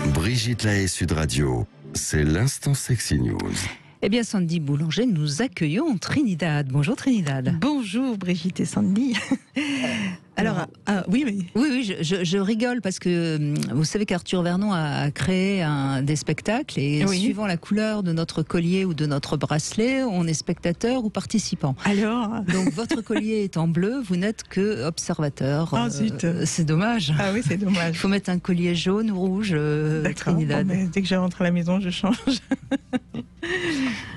Brigitte Lahaie, Sud Radio, c'est l'instant Sexy News. Eh bien, Sandy Boulanger, nous accueillons Trinidad. Bonjour Trinidad. Bonjour Brigitte et Sandy. Alors, oui. Oui, je rigole parce que vous savez qu'Arthur Vernon a créé des spectacles et suivant la couleur de notre collier ou de notre bracelet, on est spectateur ou participant. Alors, donc votre collier est en bleu, vous n'êtes que observateur. Ah zut. C'est dommage. Ah oui, c'est dommage. Il faut mettre un collier jaune ou rouge, Trinidad. Bon, dès que je rentre à la maison, je change.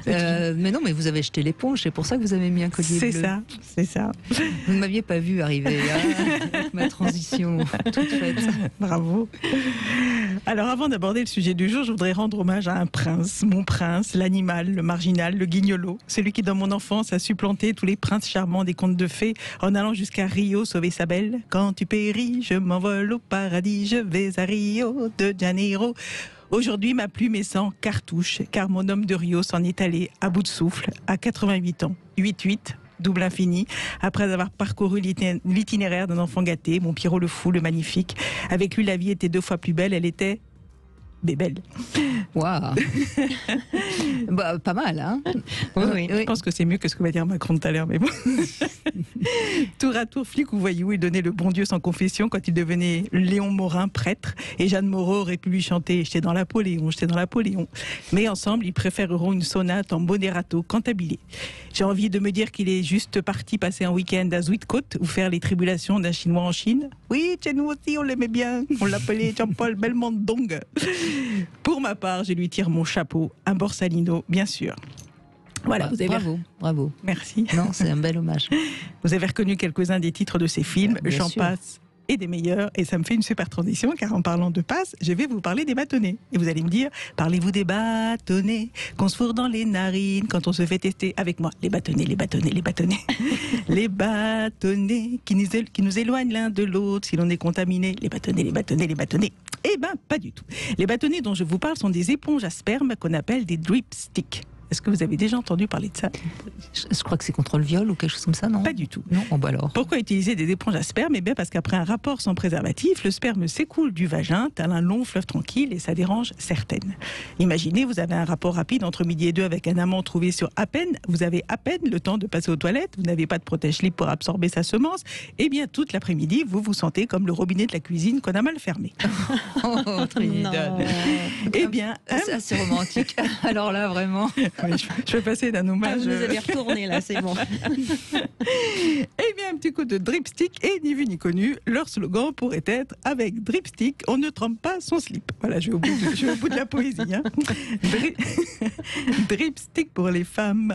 Mais non, mais vous avez jeté l'éponge, c'est pour ça que vous avez mis un collier bleu. C'est ça. Vous ne m'aviez pas vu arriver avec ma transition toute faite. Bravo. Alors, avant d'aborder le sujet du jour, je voudrais rendre hommage à un prince, mon prince, l'animal, le marginal, le guignolo, celui qui, dans mon enfance, a supplanté tous les princes charmants des contes de fées en allant jusqu'à Rio sauver sa belle. Quand tu péris, je m'envole au paradis, je vais à Rio de Janeiro. Aujourd'hui, ma plume est sans cartouche, car mon homme de Rio s'en est allé à bout de souffle, à 88 ans. 8-8, double infini, après avoir parcouru l'itinéraire d'un enfant gâté, mon Pierrot le fou, le magnifique. Avec lui, la vie était 2 fois plus belle, elle était belle. Waouh. Bah, pas mal, hein. Oui. Je pense que c'est mieux que ce que va dire Macron tout à l'heure, mais bon. Tour à tour, flic ou voyou, il donnait le bon Dieu sans confession quand il devenait Léon Morin, prêtre, et Jeanne Moreau aurait pu lui chanter « J'étais dans Napoléon, j'étais dans Napoléon ». Mais ensemble, ils préféreront une sonate en moderato cantabilé. J'ai envie de me dire qu'il est juste parti passer un week-end à Zuidcote ou faire les tribulations d'un Chinois en Chine. Oui, chez nous aussi, on l'aimait bien. On l'appelait Jean-Paul Belmondo. Pour ma part, je lui tire mon chapeau, un Borsalino, bien sûr. Voilà, vous avez bravo. Merci. Non, c'est un bel hommage. Vous avez reconnu quelques-uns des titres de ces films, j'en passe et des meilleurs, et ça me fait une super transition, car en parlant de passe, je vais vous parler des bâtonnets. Et vous allez me dire, parlez-vous des bâtonnets qu'on se fourre dans les narines quand on se fait tester avec moi. Les bâtonnets. Les bâtonnets qui nous éloignent l'un de l'autre si l'on est contaminé. Les bâtonnets. Eh ben, pas du tout. Les bâtonnets dont je vous parle sont des éponges à sperme qu'on appelle des drip sticks. Est-ce que vous avez déjà entendu parler de ça ? Je crois que c'est contre le viol ou quelque chose comme ça, non ? Pas du tout. Non, bah alors. Pourquoi utiliser des éponges à sperme ? Eh bien parce qu'après un rapport sans préservatif, le sperme s'écoule du vagin tel un long fleuve tranquille et ça dérange certaines. Imaginez, vous avez un rapport rapide entre midi et 2 avec un amant trouvé sur à peine, vous avez à peine le temps de passer aux toilettes, vous n'avez pas de protège-slip pour absorber sa semence, et bien toute l'après-midi, vous vous sentez comme le robinet de la cuisine qu'on a mal fermé. Oh, Trinidad. Eh bien... C'est assez romantique. Alors là, vraiment... Oui, je vais passer d'un hommage. Vous nous avez retourné là, c'est bon. Eh bien, un petit coup de dripstick et ni vu ni connu. Leur slogan pourrait être avec dripstick, on ne trempe pas son slip. Voilà, je vais au bout de la poésie. Hein. Dripstick pour les femmes,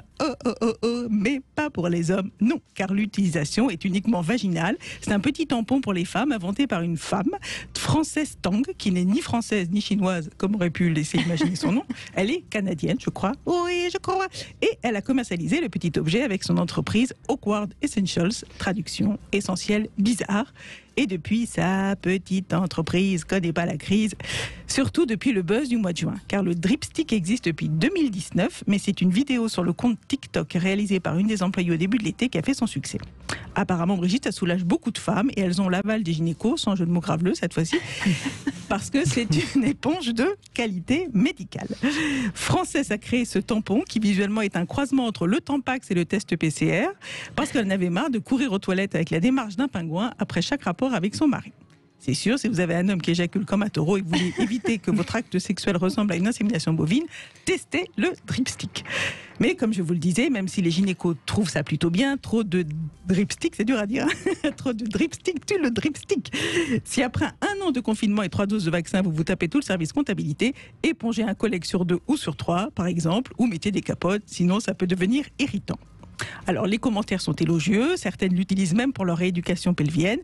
mais pas pour les hommes. Non, car l'utilisation est uniquement vaginale. C'est un petit tampon pour les femmes inventé par une femme, Frances Tang, qui n'est ni française ni chinoise, comme aurait pu laisser imaginer son nom. Elle est canadienne, je crois. Oui, je crois. Et elle a commercialisé le petit objet avec son entreprise Awkward Essentials, traduction essentielle bizarre. Et depuis, sa petite entreprise connaît pas la crise, surtout depuis le buzz du mois de juin. Car le dripstick existe depuis 2019, mais c'est une vidéo sur le compte TikTok réalisée par une des employées au début de l'été qui a fait son succès. Apparemment, Brigitte, ça soulage beaucoup de femmes et elles ont l'aval des gynécos, sans jeu de mots graveleux cette fois-ci, parce que c'est une éponge de qualité médicale. Frances a créé ce tampon qui visuellement est un croisement entre le Tampax et le test PCR, parce qu'elle n'avait marre de courir aux toilettes avec la démarche d'un pingouin après chaque rapport avec son mari. C'est sûr, si vous avez un homme qui éjacule comme un taureau et que vous voulez éviter que votre acte sexuel ressemble à une insémination bovine, testez le dripstick. Mais comme je vous le disais, même si les gynécos trouvent ça plutôt bien, trop de dripstick, c'est dur à dire, trop de dripstick tue le dripstick. Si après 1 an de confinement et 3 doses de vaccin, vous vous tapez tout le service comptabilité, épongez un collègue sur 2 ou sur 3, par exemple, ou mettez des capotes, sinon ça peut devenir irritant. Alors, les commentaires sont élogieux, certaines l'utilisent même pour leur rééducation pelvienne.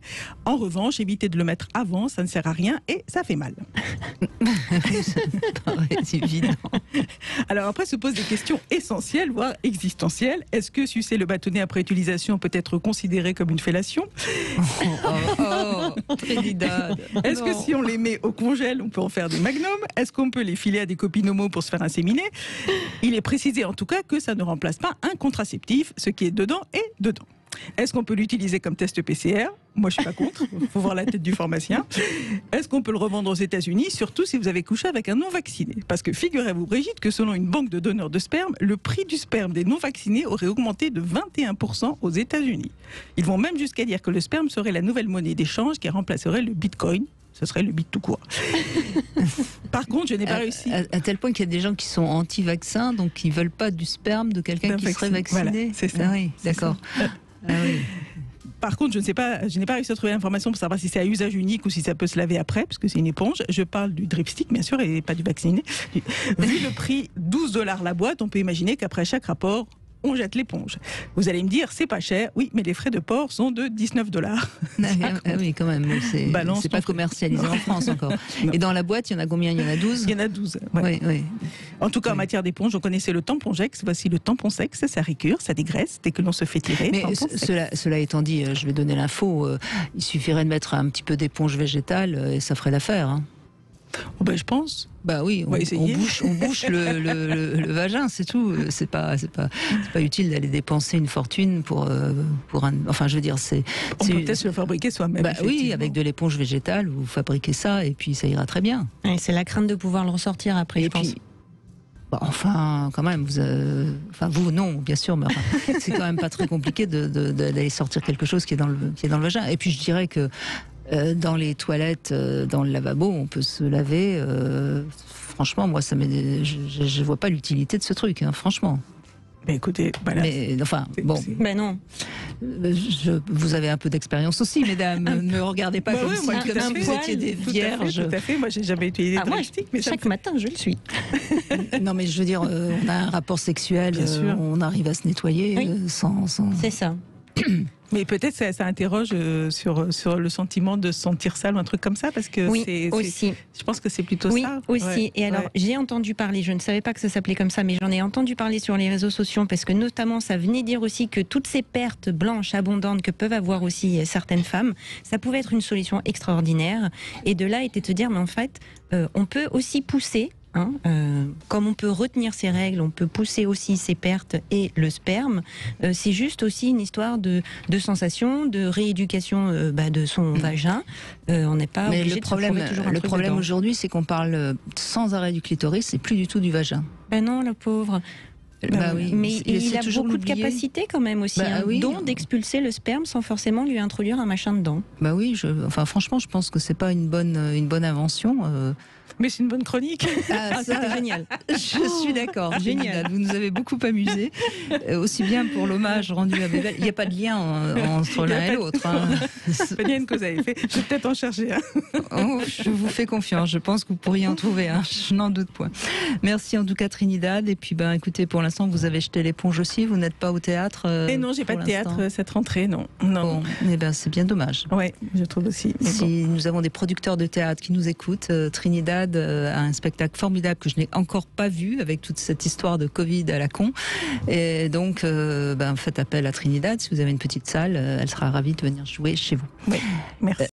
En revanche, évitez de le mettre avant, ça ne sert à rien et ça fait mal. C'est évident. Alors après se posent des questions essentielles, voire existentielles. Est-ce que sucer le bâtonnet après utilisation peut être considéré comme une fellation ? Trinidad. Est-ce que si on les met au congèle, on peut en faire des magnums ? Est-ce qu'on peut les filer à des copines homo pour se faire inséminer ? Il est précisé en tout cas que ça ne remplace pas un contraceptif, ce qui est dedans est dedans. Est-ce qu'on peut l'utiliser comme test PCR? Moi, je suis pas contre. Il faut voir la tête du pharmacien. Est-ce qu'on peut le revendre aux États-Unis, surtout si vous avez couché avec un non-vacciné? Parce que figurez-vous, Brigitte, que selon une banque de donneurs de sperme, le prix du sperme des non-vaccinés aurait augmenté de 21% aux États-Unis. Ils vont même jusqu'à dire que le sperme serait la nouvelle monnaie d'échange qui remplacerait le bitcoin. Ce serait le bit tout court. Par contre, je n'ai pas réussi. À tel point qu'il y a des gens qui sont anti-vaccins, donc qui ne veulent pas du sperme de quelqu'un qui serait vacciné. Voilà, c'est ça. Ah oui, d'accord. Ah oui. Par contre, je n'ai pas réussi à trouver l'information pour savoir si c'est à usage unique ou si ça peut se laver après, parce que c'est une éponge. Je parle du dripstick, bien sûr, et pas du vacciné. Vu le prix, $12 la boîte, on peut imaginer qu'après chaque rapport, on jette l'éponge. Vous allez me dire, c'est pas cher. Oui, mais les frais de port sont de $19. Ah oui, quand même. C'est pas commercialisé en France encore. Non. Et dans la boîte, il y en a combien? Il y en a 12? Il y en a 12. Ouais. Oui. En tout cas, en matière d'éponge, on connaissait le tampongex. Voici le tampon sexe. Ça récure, ça dégraisse dès que l'on se fait tirer. Mais cela étant dit, je vais donner l'info. Il suffirait de mettre un petit peu d'éponge végétale et ça ferait l'affaire. Hein. Oh ben, je pense. Bah oui, on bouche le vagin, c'est tout. C'est pas utile d'aller dépenser une fortune pour un. Enfin, je veux dire, on peut peut-être le fabriquer soi-même. Bah oui, avec de l'éponge végétale, vous fabriquez ça et puis ça ira très bien. Et c'est la crainte de pouvoir le ressortir après, je pense. Bah, enfin, quand même, vous non, bien sûr, mais enfin, c'est quand même pas très compliqué d'aller sortir quelque chose qui est dans le vagin. Et puis je dirais que dans les toilettes, dans le lavabo, on peut se laver. Franchement, moi, je vois pas l'utilité de ce truc, hein, franchement. Mais écoutez, voilà. Mais enfin, bon. Mais non. Vous avez un peu d'expérience aussi, mesdames. Ne me regardez pas comme si vous étiez des vierges. Tout à fait. Moi, j'ai jamais utilisé de dripstick, mais chaque matin, je le suis. Non, mais je veux dire, on a un rapport sexuel, on arrive à se nettoyer sans. C'est ça. Mais peut-être ça interroge sur le sentiment de se sentir sale ou un truc comme ça, parce que aussi. Je pense que c'est plutôt ça. Oui, aussi. Ouais. Et alors, j'ai entendu parler, je ne savais pas que ça s'appelait comme ça, mais j'en ai entendu parler sur les réseaux sociaux, parce que notamment, ça venait dire aussi que toutes ces pertes blanches abondantes que peuvent avoir aussi certaines femmes, ça pouvait être une solution extraordinaire. Et de là était de dire, mais en fait, on peut aussi pousser. Comme on peut retenir ses règles, on peut pousser aussi ses pertes et le sperme. C'est juste aussi une histoire de sensation, de rééducation de son vagin. On n'est pas obligé de se trouver toujours un truc Le problème dedans. aujourd'hui, c'est qu'on parle sans arrêt du clitoris et plus du tout du vagin. Ben non, le pauvre. Bah oui, mais il a beaucoup de capacités quand même aussi, dont d'expulser le sperme sans forcément lui introduire un machin dedans. Bah oui, franchement, je pense que c'est pas une bonne invention. Mais c'est une bonne chronique. C'était génial. Je suis d'accord. Génial. Vous nous avez beaucoup amusés. Aussi bien pour l'hommage rendu à Bébel. Il n'y a pas de lien entre l'un et l'autre. C'est pas bien que vous avez fait. Je vais peut-être en chercher un. Je vous fais confiance. Je pense que vous pourriez en trouver un. Je n'en doute point. Merci en tout cas, Trinidad. Et puis, écoutez, pour l'instant, vous avez jeté l'éponge aussi. Vous n'êtes pas au théâtre. Et non, j'ai pas de théâtre cette rentrée, non. Bon, c'est bien dommage. Ouais, je trouve aussi. Si nous avons des producteurs de théâtre qui nous écoutent, Trinidad a un spectacle formidable que je n'ai encore pas vu avec toute cette histoire de Covid à la con. Et donc, faites appel à Trinidad. Si vous avez une petite salle, elle sera ravie de venir jouer chez vous. Oui, merci.